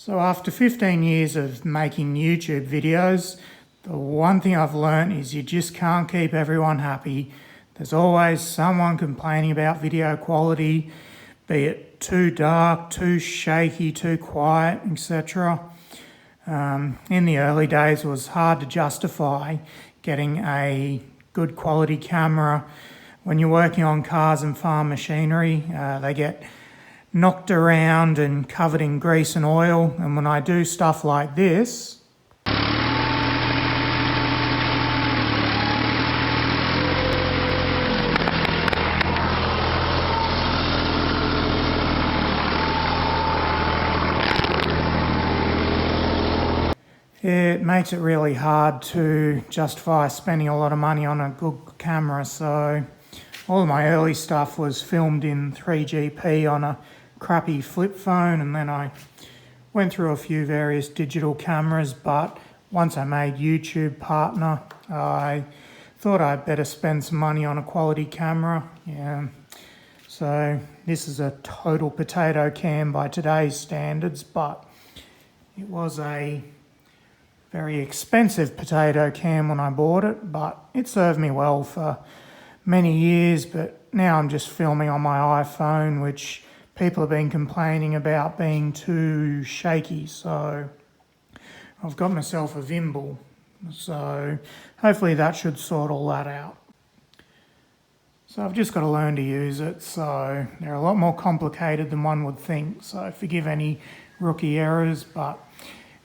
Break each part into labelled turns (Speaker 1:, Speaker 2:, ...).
Speaker 1: So after 15 years of making YouTube videos, the one thing I've learned is you just can't keep everyone happy. There's always someone complaining about video quality, be it too dark, too shaky, too quiet, etc. In the early days it was hard to justify getting a good quality camera. When you're working on cars and farm machinery, they get knocked around and covered in grease and oil, and when I do stuff like this, it makes it really hard to justify spending a lot of money on a good camera. So all of my early stuff was filmed in 3GP on a crappy flip phone, and then I went through a few various digital cameras, but once I made YouTube partner, I thought I'd better spend some money on a quality camera. So this is a total potato cam by today's standards, but it was a very expensive potato cam when I bought it, but it served me well for many years. But now I'm just filming on my iPhone, which people have been complaining about being too shaky, so I've got myself a Vimble, so hopefully that should sort all that out. So I've just got to learn to use it, so they're a lot more complicated than one would think, so forgive any rookie errors, but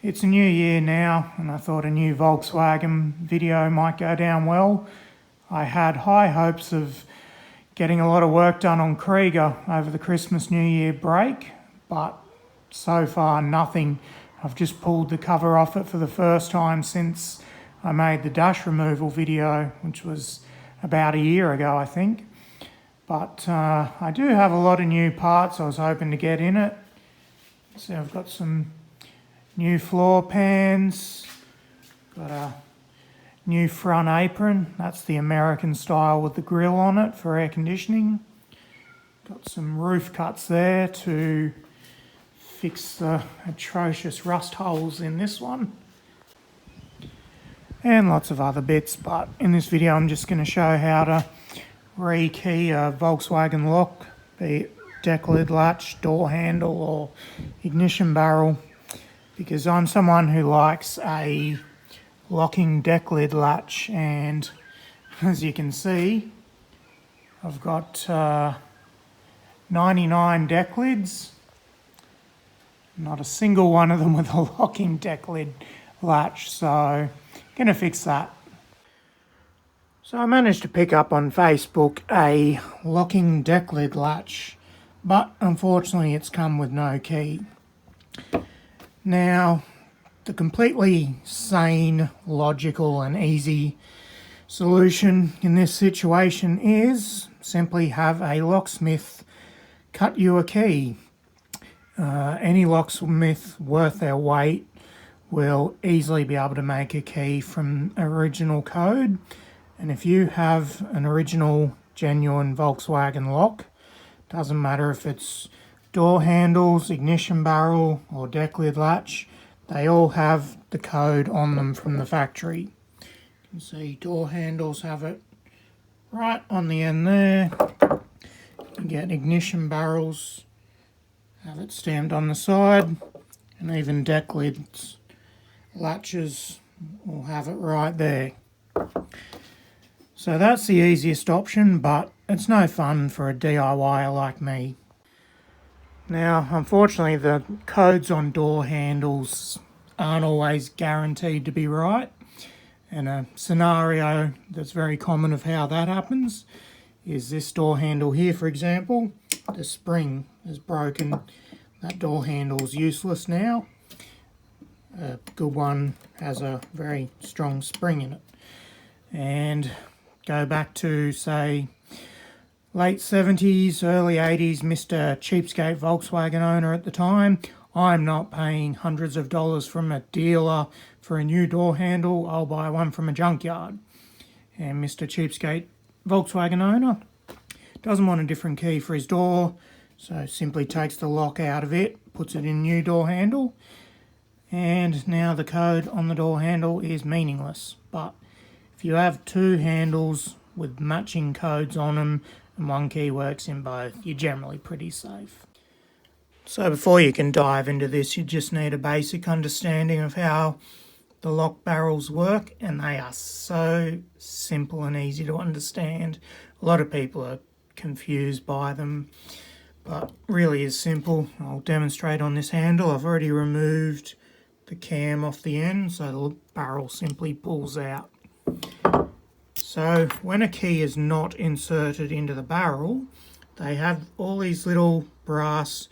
Speaker 1: it's a new year now, and I thought a new Volkswagen video might go down well. I had high hopes of getting a lot of work done on Krieger over the Christmas New Year break, but so far nothing. I've just pulled the cover off it for the first time since I made the dash removal video, which was about a year ago, I think. But I do have a lot of new parts I was hoping to get in it. So I've got some new floor pans, got a new front apron, that's the American style with the grill on it for air conditioning. Got some roof cuts there to fix the atrocious rust holes in this one. And lots of other bits, but in this video I'm just going to show how to rekey a Volkswagen lock, be it decklid, latch, door handle or ignition barrel, because I'm someone who likes a locking decklid latch, and as you can see I've got 99 decklids, not a single one of them with a locking decklid latch, so gonna fix that. So I managed to pick up on Facebook a locking decklid latch, but unfortunately it's come with no key. Now the completely sane, logical and easy solution in this situation is simply have a locksmith cut you a key. Any locksmith worth their weight will easily be able to make a key from original code, and if you have an original genuine Volkswagen lock, doesn't matter if it's door handles, ignition barrel or decklid latch, they all have the code on them from the factory. You can see door handles have it right on the end there. You get ignition barrels, have it stamped on the side, and even decklids, latches will have it right there. So that's the easiest option, but it's no fun for a DIYer like me. Now, unfortunately, the codes on door handles aren't always guaranteed to be right. And a scenario that's very common of how that happens is this door handle here, for example. The spring is broken. That door handle's useless now. A good one has a very strong spring in it. And go back to, say, late 70s, early 80s, Mr. Cheapskate Volkswagen owner at the time. I'm not paying hundreds of dollars from a dealer for a new door handle. I'll buy one from a junkyard. And Mr. Cheapskate Volkswagen owner doesn't want a different key for his door, so simply takes the lock out of it, puts it in new door handle, And now the code on the door handle is meaningless, but if you have two handles with matching codes on them and one key works in both, you're generally pretty safe. So before you can dive into this, you just need a basic understanding of how the lock barrels work, and they are so simple and easy to understand. A lot of people are confused by them, but really is simple. I'll demonstrate on this handle. I've already removed the cam off the end, so the barrel simply pulls out. So when a key is not inserted into the barrel, they have all these little brass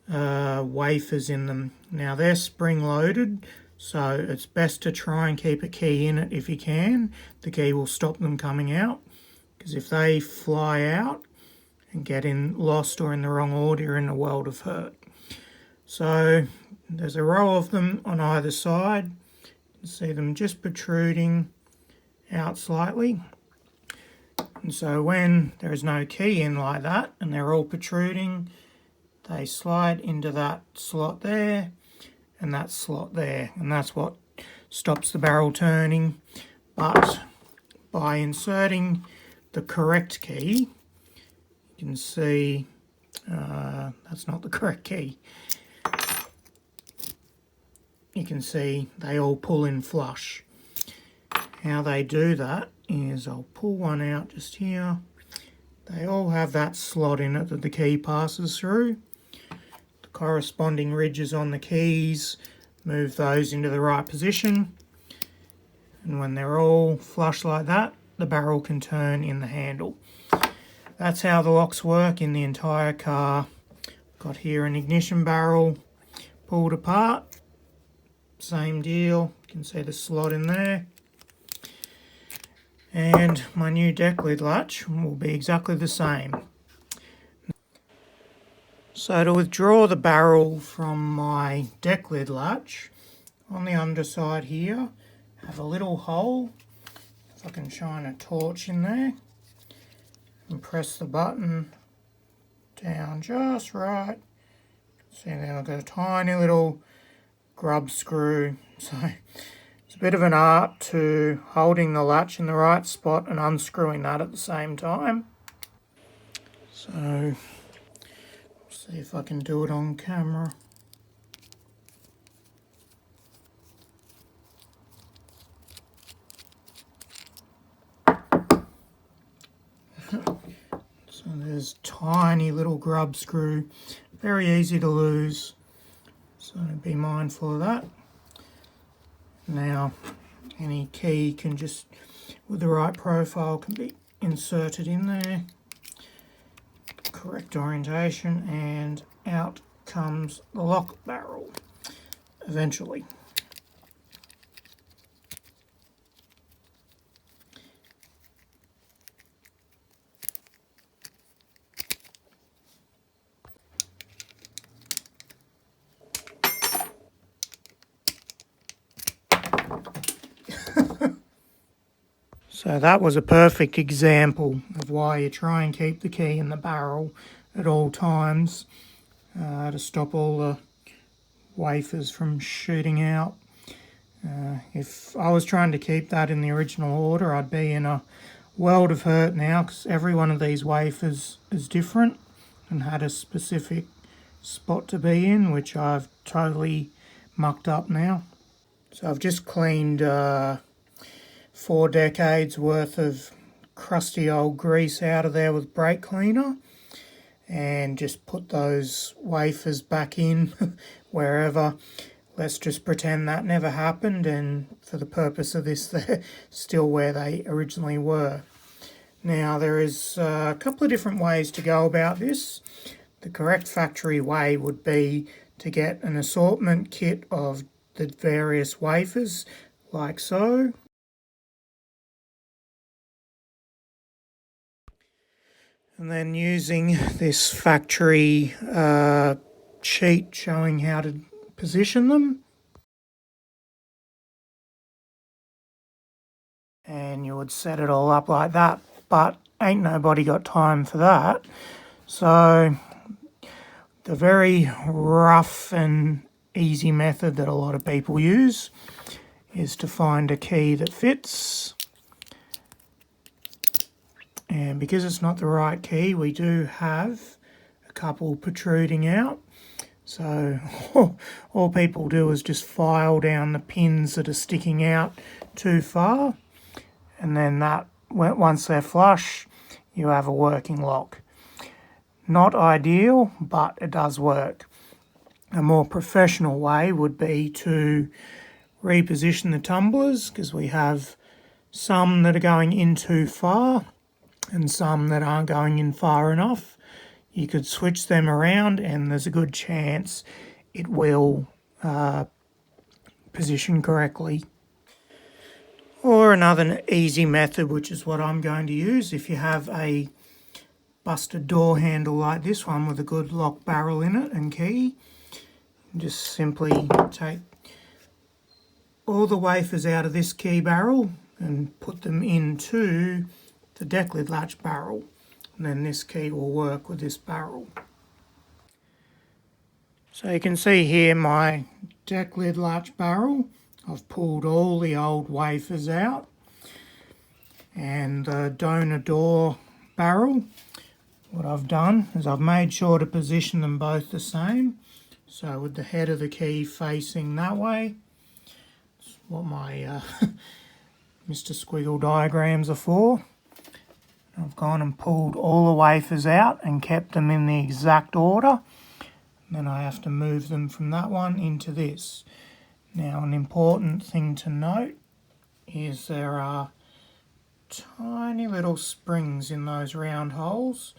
Speaker 1: wafers in them. Now they're spring loaded, so it's best to try and keep a key in it if you can. The key will stop them coming out, because if they fly out and get lost or in the wrong order, you're in a world of hurt. So there's a row of them on either side. You can see them just protruding out slightly. And so when there is no key in like that and they're all protruding, they slide into that slot there and that slot there, and that's what stops the barrel turning. But by inserting the correct key, you can see that's not the correct key. You can see they all pull in flush. How they do that is, I'll pull one out just here. They all have that slot in it that the key passes through. The corresponding ridges on the keys, move those into the right position. And when they're all flush like that, the barrel can turn in the handle. That's how the locks work in the entire car. Got here an ignition barrel pulled apart. Same deal, you can see the slot in there. And my new decklid latch will be exactly the same. So to withdraw the barrel from my decklid latch, on the underside here, have a little hole. If I can shine a torch in there, and press the button down just right. See there, I've got a tiny little grub screw. So it's a bit of an art to holding the latch in the right spot and unscrewing that at the same time. So see if I can do it on camera. So there's tiny little grub screw, very easy to lose, so be mindful of that. Now any key can just, with the right profile, can be inserted in there, correct orientation, and out comes the lock barrel eventually. So that was a perfect example of why you try and keep the key in the barrel at all times to stop all the wafers from shooting out. If I was trying to keep that in the original order, I'd be in a world of hurt now, because every one of these wafers is different and had a specific spot to be in, which I've totally mucked up now. So I've just cleaned 4 decades worth of crusty old grease out of there with brake cleaner, and just put those wafers back in wherever. Let's just pretend that never happened, and for the purpose of this, they're still where they originally were. Now there is a couple of different ways to go about this. The correct factory way would be to get an assortment kit of the various wafers, like so. And then using this factory sheet showing how to position them. And you would set it all up like that, but ain't nobody got time for that. So the very rough and easy method that a lot of people use is to find a key that fits. And because it's not the right key, we do have a couple protruding out. So all people do is just file down the pins that are sticking out too far, and then that, once they're flush, you have a working lock. Not ideal, but it does work. A more professional way would be to reposition the tumblers, because we have some that are going in too far and some that aren't going in far enough. You could switch them around and there's a good chance it will position correctly. Or another easy method, which is what I'm going to use, if you have a busted door handle like this one with a good lock barrel in it and key, just simply take all the wafers out of this key barrel and put them into the decklid latch barrel, and then this key will work with this barrel. So you can see here my decklid latch barrel. I've pulled all the old wafers out, and the donor door barrel, what I've done is I've made sure to position them both the same. So with the head of the key facing that way, that's what my Mr. Squiggle diagrams are for. I've gone and pulled all the wafers out and kept them in the exact order. Then I have to move them from that one into this. Now, an important thing to note is there are tiny little springs in those round holes,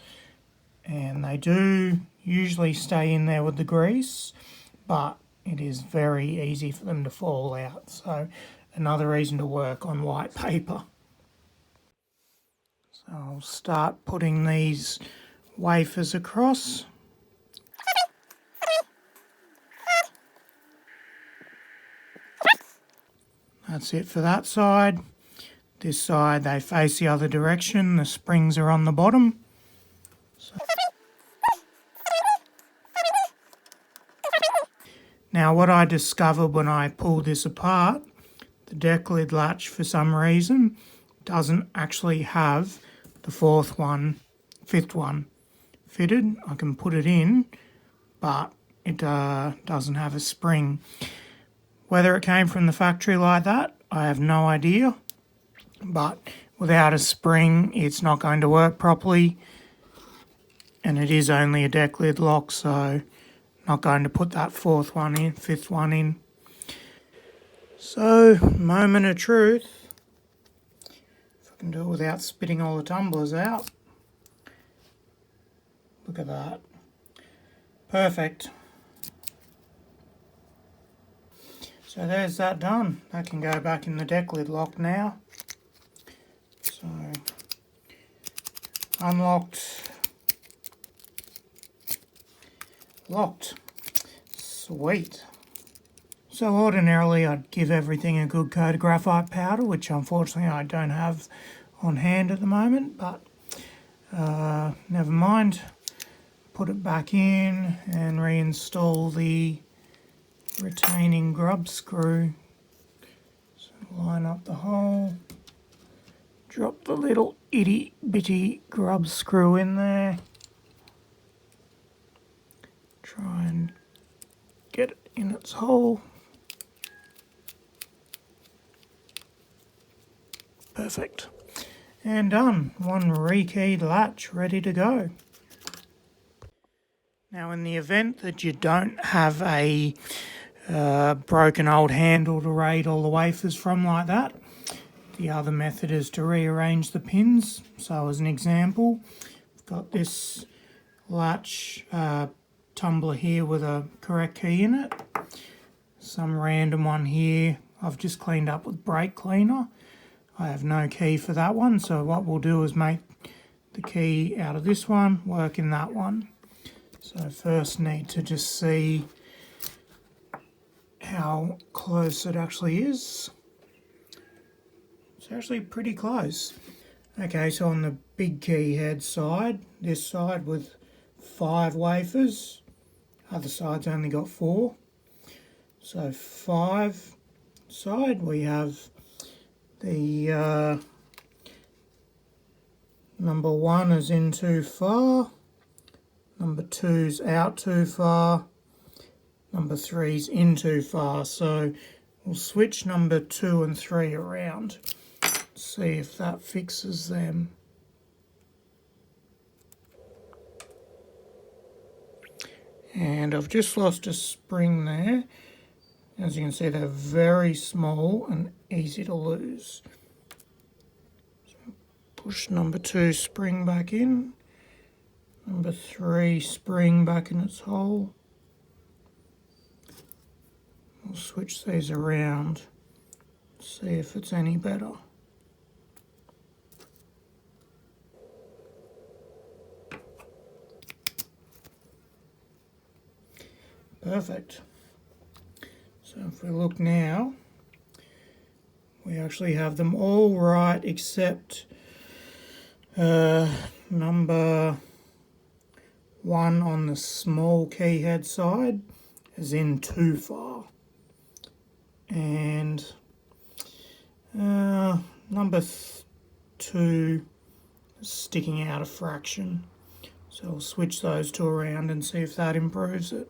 Speaker 1: and they do usually stay in there with the grease, but it is very easy for them to fall out. So another reason to work on white paper. So I'll start putting these wafers across. That's it for that side. This side, they face the other direction. The springs are on the bottom. Now, what I discovered when I pulled this apart, the decklid latch, for some reason, doesn't actually have the fifth one fitted. I can put it in, but it doesn't have a spring. Whether it came from the factory like that, I have no idea. But without a spring, it's not going to work properly. And it is only a decklid lock, so not going to put that fifth one in. So, moment of truth. If I can do it without spitting all the tumblers out. Look at that. Perfect. So there's that done. That can go back in the decklid lock now. So, unlocked. Locked. Sweet. So ordinarily I'd give everything a good coat of graphite powder, which unfortunately I don't have on hand at the moment, but never mind. Put it back in and reinstall the retaining grub screw. So line up the hole, drop the little itty bitty grub screw in there, try and get it in its hole. Perfect. And done. One rekeyed latch ready to go. Now, in the event that you don't have a broken old handle to raid all the wafers from like that, the other method is to rearrange the pins. So as an example, I've got this latch tumbler here with a correct key in it. Some random one here I've just cleaned up with brake cleaner. I have no key for that one, so what we'll do is make the key out of this one work in that one. So first need to just see how close it actually is. It's actually pretty close. Okay, so on the big key head side, this side with 5 wafers, other side's only got 4. So 5 side, we have the number 1 is in too far, number 2's out too far, number 3's in too far. So we'll switch number 2 and 3 around, see if that fixes them. And I've just lost a spring there. As you can see, they're very small and easy to lose. Push number 2 spring back in, number 3 spring back in its hole. We'll switch these around, see if it's any better. Perfect. So if we look now, we actually have them all right except number 1 on the small key head side is in too far, and number 2 is sticking out a fraction. So we'll switch those two around and see if that improves it.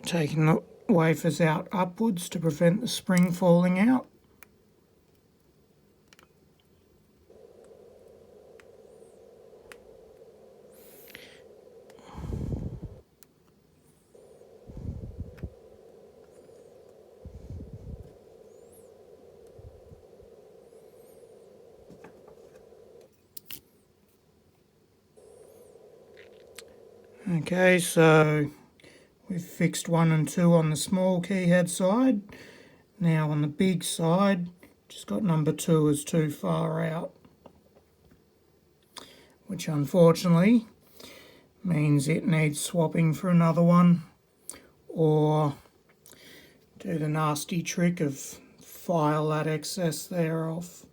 Speaker 1: Taking the wafers out upwards to prevent the spring falling out. Okay, so we've fixed 1 and 2 on the small key head side. Now on the big side, just got number 2 is too far out, which unfortunately means it needs swapping for another one, or do the nasty trick of file that excess there off.